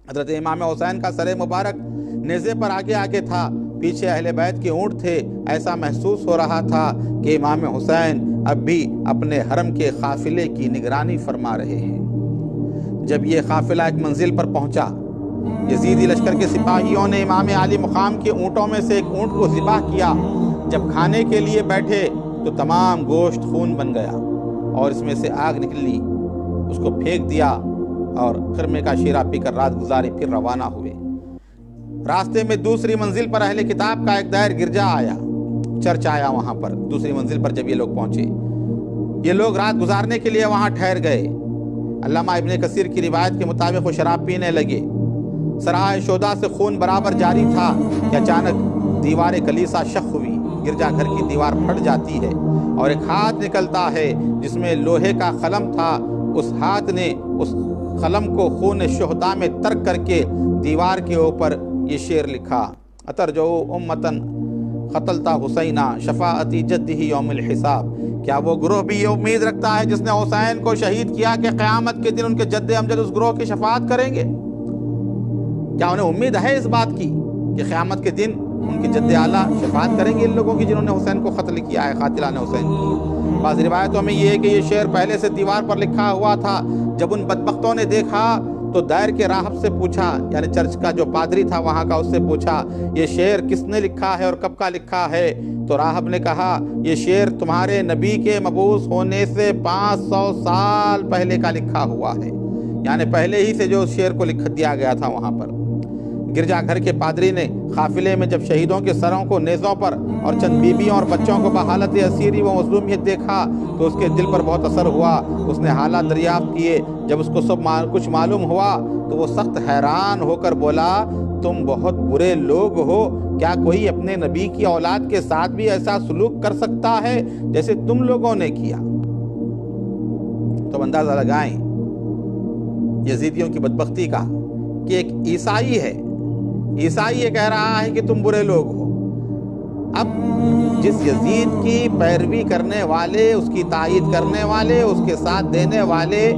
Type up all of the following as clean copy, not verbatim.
حضرت امام حسین کا سر مبارک نیزے پر آگے آگے تھا، پیچھے اہل بیت کے اونٹ تھے۔ ایسا محسوس ہو رہا تھا کہ امام حسین اب بھی اپنے حرم کے قافلے کی نگرانی فرما رہے ہیں۔ جب یہ قافلہ ایک منزل پر پہنچا، یزیدی لشکر کے سپاہیوں نے امام عالی مقام کے اونٹوں میں سے ایک اونٹ کو ذبح کیا۔ جب کھانے کے لیے بیٹھے تو تمام گوشت خون بن گیا اور اس میں سے آگ نکلی، اس کو پھینک دیا اور خرمے کا شیرہ پی کر رات گزاری، پھر روانہ ہوئے۔ راستے میں دوسری منزل پر اہل کتاب کا ایک دائر گرجا آیا، چرچ آیا وہاں پر۔ دوسری منزل پر جب یہ لوگ پہنچے، یہ لوگ رات گزارنے کے لیے وہاں ٹھہر گئے۔ علامہ ابن کثیر کی روایت کے مطابق وہ شراب پینے لگے۔ سراہ شہداء سے خون برابر جاری تھا کہ اچانک دیوار کلیسا شق ہوئی، گرجا گھر کی دیوار پھٹ جاتی ہے اور ایک ہاتھ نکلتا ہے جس میں لوہے کا قلم تھا۔ اس ہاتھ نے اس قلم کو خون شہداء میں ترک کر کے دیوار کے اوپر یہ شعر لکھا: اترجو امتن قتلتا حسینہ شفاعتی جدہ یوم الحساب۔ کیا وہ گروہ بھی یہ امید رکھتا ہے جس نے حسین کو شہید کیا کہ قیامت کے دن ان کے جد امجد اس گروہ کی شفاعت کریں گے؟ کیا انہیں امید ہے اس بات کی کہ قیامت کے دن ان کے جد اعلیٰ شفاعت کریں گے ان لوگوں کی جنہوں نے حسین کو قتل کیا ہے، قاتلان حسین کی؟ بعض روایتوں میں یہ ہے کہ یہ شعر پہلے سے دیوار پر لکھا ہوا تھا۔ جب ان بدبختوں نے دیکھا تو دائر کے راہب سے پوچھا، یعنی چرچ کا جو پادری تھا وہاں کا، اس سے پوچھا یہ شعر کس نے لکھا ہے اور کب کا لکھا ہے؟ تو راہب نے کہا یہ شعر تمہارے نبی کے مبعوث ہونے سے 500 سال پہلے کا لکھا ہوا ہے، یعنی پہلے ہی سے جو اس شعر کو لکھ دیا گیا تھا وہاں پر۔ گرجا گھر کے پادری نے قافلے میں جب شہیدوں کے سروں کو نیزوں پر اور چند بیبیوں اور بچوں کو بحالت اسیری و مظلومیت دیکھا تو اس کے دل پر بہت اثر ہوا۔ اس نے حالات دریافت کیے۔ جب اس کو سب کچھ معلوم ہوا تو وہ سخت حیران ہو کر بولا، تم بہت برے لوگ ہو، کیا کوئی اپنے نبی کی اولاد کے ساتھ بھی ایسا سلوک کر سکتا ہے جیسے تم لوگوں نے کیا؟ تو اندازہ لگائیں یزیدیوں کی بدبختی کا کہ ایک عیسائی ہے، عیسائی یہ کہہ رہا ہے کہ تم برے لوگ ہو۔ اب جس یزید کی پیروی کرنے والے، اس کی تائید کرنے والے، اس کے ساتھ دینے والے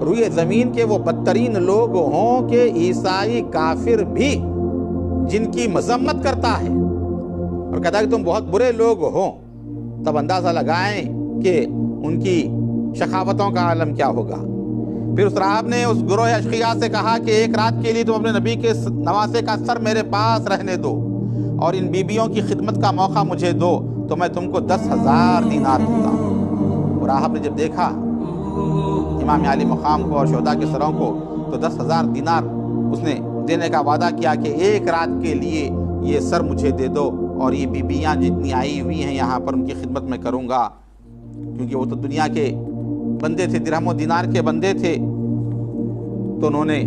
روئے زمین کے وہ بدترین لوگ ہوں کہ عیسائی کافر بھی جن کی مذمت کرتا ہے اور کہتا ہے کہ تم بہت برے لوگ ہو، تب اندازہ لگائیں کہ ان کی شقاوتوں کا عالم کیا ہوگا۔ پھر اس راہب نے اس گروہ اشقیاء سے کہا کہ ایک رات کے لیے تم اپنے نبی کے نواسے کا سر میرے پاس رہنے دو اور ان بیبیوں کی خدمت کا موقع مجھے دو تو میں تم کو 10,000 دینار دیتا ہوں۔ اور راہب نے جب دیکھا امام علی مقام کو اور شہداء کے سروں کو تو 10,000 دینار اس نے دینے کا وعدہ کیا کہ ایک رات کے لیے یہ سر مجھے دے دو اور یہ بیبیاں جتنی آئی ہوئی ہیں یہاں پر ان کی خدمت میں کروں گا، کیونکہ وہ تو دنیا کے بندے تھے، درہم و دینار کے بندے تھے۔ تو انہوں نے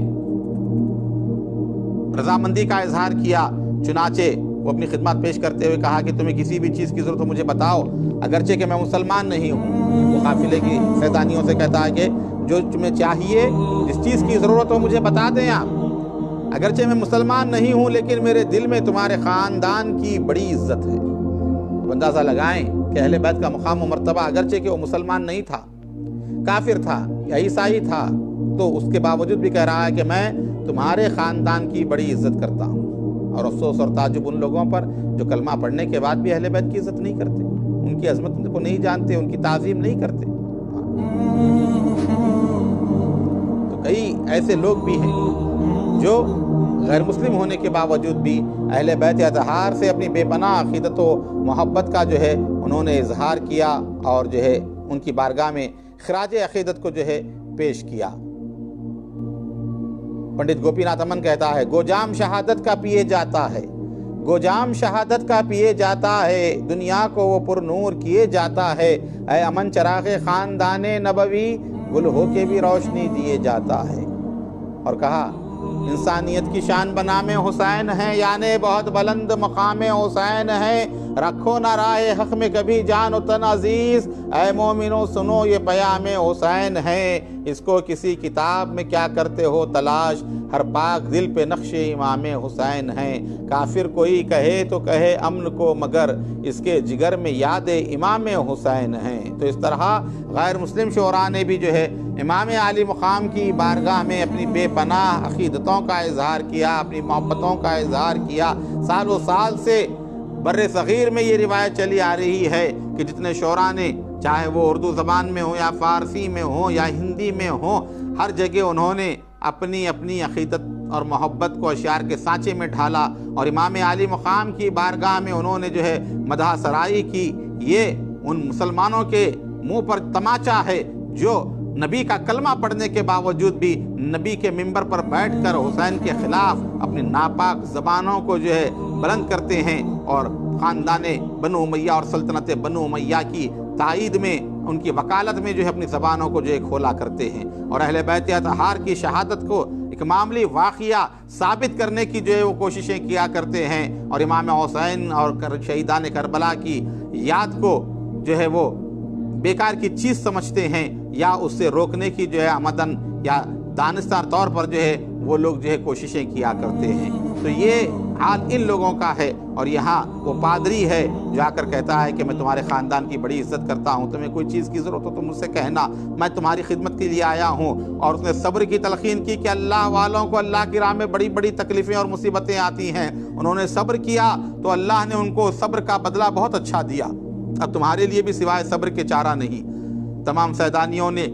رضامندی کا اظہار کیا۔ چنانچہ وہ اپنی خدمات پیش کرتے ہوئے کہا کہ تمہیں کسی بھی چیز کی ضرورت ہو مجھے بتاؤ، اگرچہ کہ میں مسلمان نہیں ہوں۔ وہ قافلے کی فیضانیوں سے کہتا ہے کہ جو تمہیں چاہیے، جس چیز کی ضرورت ہو مجھے بتا دیں آپ، اگرچہ میں مسلمان نہیں ہوں لیکن میرے دل میں تمہارے خاندان کی بڑی عزت ہے۔ اب اندازہ لگائیں کہ اہل بیت کا مقام و مرتبہ، اگرچہ کہ وہ مسلمان نہیں تھا، کافر تھا یا عیسائی تھا، تو اس کے باوجود بھی کہہ رہا ہے کہ میں تمہارے خاندان کی بڑی عزت کرتا ہوں۔ اور افسوس اور تعجب ان لوگوں پر جو کلمہ پڑھنے کے بعد بھی اہل بیت کی عزت نہیں کرتے، ان کی عظمت کو نہیں جانتے، ان کی تعظیم نہیں کرتے۔ تو کئی ایسے لوگ بھی ہیں جو غیر مسلم ہونے کے باوجود بھی اہل بیت اطہار سے اپنی بے پناہ عقیدت و محبت کا جو ہے انہوں نے اظہار کیا اور جو ہے ان کی بارگاہ میں خراج عقیدت کو جو ہے پیش کیا۔ پنڈت گوپی ناتھ امن کہتا ہے، گوجام شہادت کا پیے جاتا ہے، گوجام شہادت کا پیے جاتا ہے، دنیا کو وہ پر نور کیے جاتا ہے، اے امن چراغ خاندان نبوی گل ہو کے بھی روشنی دیے جاتا ہے۔ اور کہا انسانیت کی شان بنام حسین ہے، یعنی بہت بلند مقام حسین ہے، رکھو نہ راہ حق میں کبھی جان و تن عزیز، اے مومنو سنو یہ پیام حسین ہے، اس کو کسی کتاب میں کیا کرتے ہو تلاش، ہر پاک دل پہ نقش امام حسین ہے، کافر کوئی کہے تو کہے امن کو مگر اس کے جگر میں یاد امام حسین ہے۔ تو اس طرح غیر مسلم شعراء نے بھی جو ہے امام عالی مقام کی بارگاہ میں اپنی بے پناہ عقیدتوں کا اظہار کیا، اپنی محبتوں کا اظہار کیا۔ سالوں سال سے بر صغیر میں یہ روایت چلی آ رہی ہے کہ جتنے شعراء نے، چاہے وہ اردو زبان میں ہوں یا فارسی میں ہوں یا ہندی میں ہوں، ہر جگہ انہوں نے اپنی اپنی عقیدت اور محبت کو اشعار کے سانچے میں ڈھالا، اور امام عالی مقام کی بارگاہ میں انہوں نے جو ہے مدح سرائی کی۔ یہ ان مسلمانوں کے منہ پر تماچا ہے جو نبی کا کلمہ پڑھنے کے باوجود بھی نبی کے منبر پر بیٹھ کر حسین کے خلاف اپنی ناپاک زبانوں کو جو ہے بلند کرتے ہیں، اور خاندان بنو امیہ اور سلطنت بنو امیہ کی تائید میں، ان کی وکالت میں جو ہے اپنی زبانوں کو جو ہے کھولا کرتے ہیں، اور اہل بیت اطہار کی شہادت کو ایک معمولی واقعہ ثابت کرنے کی جو ہے وہ کوششیں کیا کرتے ہیں، اور امام حسین اور شہیدان کربلا کی یاد کو جو ہے وہ بیکار کی چیز سمجھتے ہیں، یا اس سے روکنے کی جو ہے عمدن یا دانستہ طور پر جو ہے وہ لوگ جو ہے کوششیں کیا کرتے ہیں۔ تو یہ حال ان لوگوں کا ہے، اور یہاں وہ پادری ہے جو آ کر کہتا ہے کہ میں تمہارے خاندان کی بڑی عزت کرتا ہوں، تمہیں کوئی چیز کی ضرورت ہو تو مجھ سے کہنا، میں تمہاری خدمت کے لیے آیا ہوں۔ اور اس نے صبر کی تلقین کی کہ اللہ والوں کو اللہ کی راہ میں بڑی بڑی تکلیفیں اور مصیبتیں آتی ہیں، انہوں نے صبر کیا تو اللہ نے ان کو صبر کا بدلہ بہت اچھا دیا۔ اب تمہارے لیے بھی سوائے صبر کے چارہ نہیں۔ تمام سیدانیوں نے،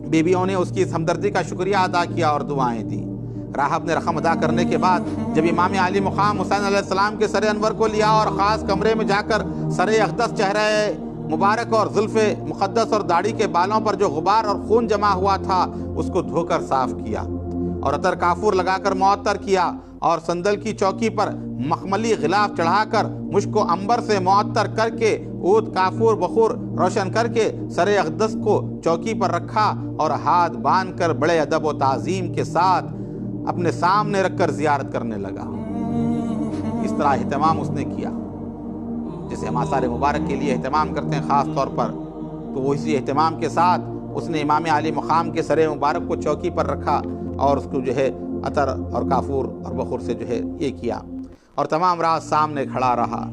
بیویوں نے اس کی ہمدردی کا شکریہ ادا کیا اور دعائیں دی۔ راہب نے رقم ادا کرنے کے بعد جب امام علی مقام حسین علیہ السلام کے سر انور کو لیا اور خاص کمرے میں جا کر سر اقدس، چہرہ مبارک اور زلف مقدس اور داڑھی کے بالوں پر جو غبار اور خون جمع ہوا تھا اس کو دھو کر صاف کیا، اور عطر کافور لگا کر معطر کیا، اور صندل کی چوکی پر مخملی غلاف چڑھا کر مشک و عنبر سے معطر کر کے عود کافور بخور روشن کر کے سر اقدس کو چوکی پر رکھا، اور ہاتھ باندھ کر بڑے ادب و تعظیم کے ساتھ اپنے سامنے رکھ کر زیارت کرنے لگا۔ اس طرح اہتمام اس نے کیا جیسے ہم آثار مبارک کے لیے اہتمام کرتے ہیں خاص طور پر، تو وہ اسی اہتمام کے ساتھ اس نے امام علی مقام کے سر مبارک کو چوکی پر رکھا، اور اس کو جو ہے عطر اور کافور اور بخور سے جو ہے یہ کیا، اور تمام رات سامنے کھڑا رہا۔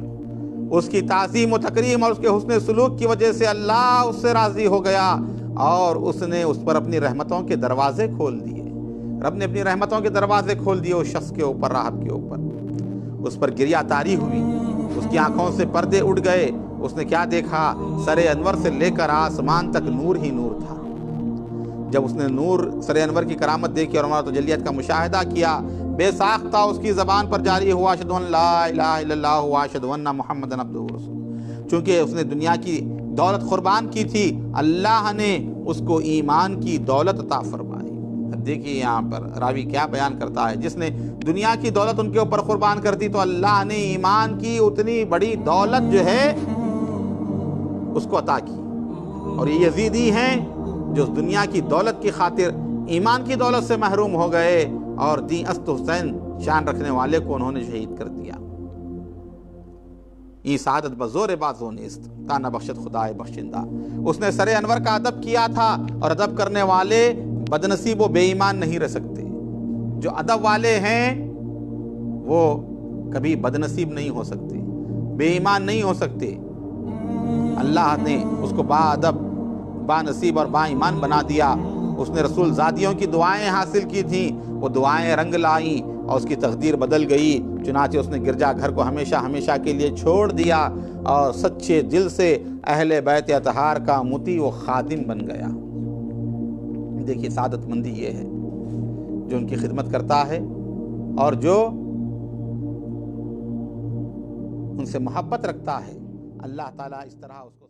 اس کی تعظیم و تکریم اور اس کے حسن سلوک کی وجہ سے اللہ اس سے راضی ہو گیا، اور اس نے اس پر اپنی رحمتوں کے دروازے کھول دیے۔ رب نے اپنی رحمتوں کے دروازے کھول دیے اس شخص کے اوپر، راہب کے اوپر۔ اس پر گریہ طاری ہوئی، اس کی آنکھوں سے پردے اڑ گئے۔ اس نے کیا دیکھا؟ سر انور سے لے کر آسمان تک نور ہی نور تھا۔ جب اس نے نور سر انور کی کرامت دیکھی اور ہمارا تجلیت کا مشاہدہ کیا، بے ساختہ اس کی زبان پر جاری ہوا اشہد ان لا الہ الا اللہ و اشہد ان محمد عبدہ و رسولہ۔ چونکہ اس نے دنیا کی دولت قربان کی تھی، اللہ نے اس کو ایمان کی دولت عطا فرمائی۔ اب دیکھیے یہاں پر راوی کیا بیان کرتا ہے، جس نے دنیا کی دولت ان کے اوپر قربان کر دی تو اللہ نے ایمان کی اتنی بڑی دولت جو ہے اس کو عطا کی۔ اور یہ یزیدی ہیں جو دنیا کی دولت کی خاطر ایمان کی دولت سے محروم ہو گئے، اور دین است حسین شان رکھنے والے کو انہوں نے شہید کر دیا۔ یہ سعادت بزور بازو نیست، تانا بخشت خدائے بخشندہ۔ اس نے سر انور کا ادب کیا تھا، اور ادب کرنے والے بدنصیب و بے ایمان نہیں رہ سکتے۔ جو ادب والے ہیں وہ کبھی بدنصیب نہیں ہو سکتے، بے ایمان نہیں ہو سکتے۔ اللہ نے اس کو با ادب، با نصیب اور با ایمان بنا دیا۔ اس نے رسول زادیوں کی دعائیں حاصل کی تھیں، وہ دعائیں رنگ لائیں اور اس کی تقدیر بدل گئی۔ چنانچہ اس نے گرجا گھر کو ہمیشہ ہمیشہ کے لیے چھوڑ دیا، اور سچے دل سے اہل بیت اطہار کا مطیع و خادم بن گیا۔ دیکھیے سعادت مندی یہ ہے جو ان کی خدمت کرتا ہے، اور جو ان سے محبت رکھتا ہے، اللہ تعالیٰ اس طرح اس کو